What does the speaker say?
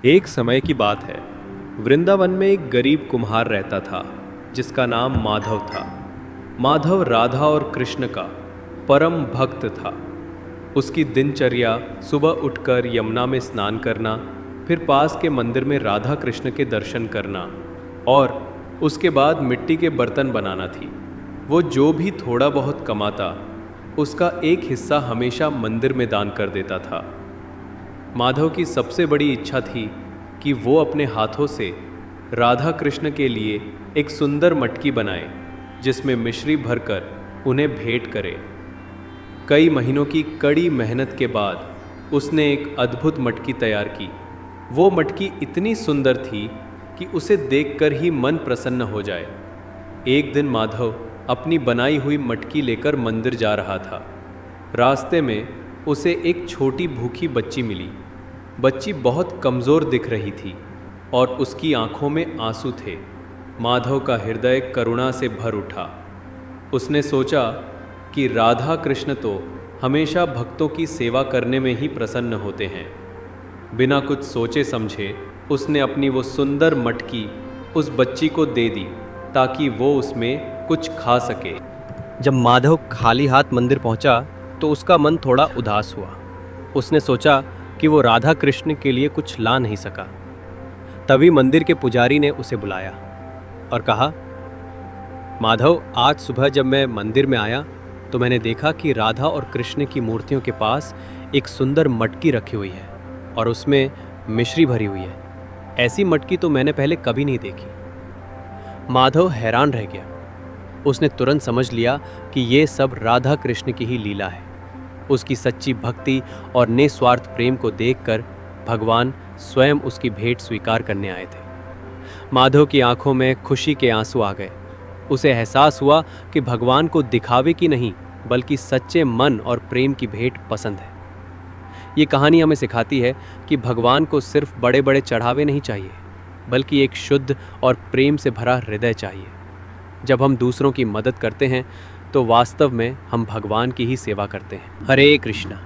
एक समय की बात है। वृंदावन में एक गरीब कुम्हार रहता था जिसका नाम माधव था। माधव राधा और कृष्ण का परम भक्त था। उसकी दिनचर्या सुबह उठकर यमुना में स्नान करना, फिर पास के मंदिर में राधा कृष्ण के दर्शन करना और उसके बाद मिट्टी के बर्तन बनाना थी। वो जो भी थोड़ा बहुत कमाता उसका एक हिस्सा हमेशा मंदिर में दान कर देता था। माधव की सबसे बड़ी इच्छा थी कि वो अपने हाथों से राधा कृष्ण के लिए एक सुंदर मटकी बनाए जिसमें मिश्री भरकर उन्हें भेंट करे। कई महीनों की कड़ी मेहनत के बाद उसने एक अद्भुत मटकी तैयार की। वो मटकी इतनी सुंदर थी कि उसे देखकर ही मन प्रसन्न हो जाए। एक दिन माधव अपनी बनाई हुई मटकी लेकर मंदिर जा रहा था। रास्ते में उसे एक छोटी भूखी बच्ची मिली। बच्ची बहुत कमज़ोर दिख रही थी और उसकी आंखों में आंसू थे। माधव का हृदय करुणा से भर उठा। उसने सोचा कि राधा कृष्ण तो हमेशा भक्तों की सेवा करने में ही प्रसन्न होते हैं। बिना कुछ सोचे समझे उसने अपनी वो सुंदर मटकी उस बच्ची को दे दी ताकि वो उसमें कुछ खा सके। जब माधव खाली हाथ मंदिर पहुंचा तो उसका मन थोड़ा उदास हुआ। उसने सोचा कि वो राधा कृष्ण के लिए कुछ ला नहीं सका। तभी मंदिर के पुजारी ने उसे बुलाया और कहा, माधव, आज सुबह जब मैं मंदिर में आया तो मैंने देखा कि राधा और कृष्ण की मूर्तियों के पास एक सुंदर मटकी रखी हुई है और उसमें मिश्री भरी हुई है। ऐसी मटकी तो मैंने पहले कभी नहीं देखी। माधव हैरान रह गया। उसने तुरंत समझ लिया कि ये सब राधा कृष्ण की ही लीला है। उसकी सच्ची भक्ति और निस्वार्थ प्रेम को देखकर भगवान स्वयं उसकी भेंट स्वीकार करने आए थे। माधव की आंखों में खुशी के आंसू आ गए। उसे एहसास हुआ कि भगवान को दिखावे की नहीं बल्कि सच्चे मन और प्रेम की भेंट पसंद है। ये कहानी हमें सिखाती है कि भगवान को सिर्फ बड़े बड़े चढ़ावे नहीं चाहिए बल्कि एक शुद्ध और प्रेम से भरा हृदय चाहिए। जब हम दूसरों की मदद करते हैं तो वास्तव में हम भगवान की ही सेवा करते हैं। हरे कृष्णा।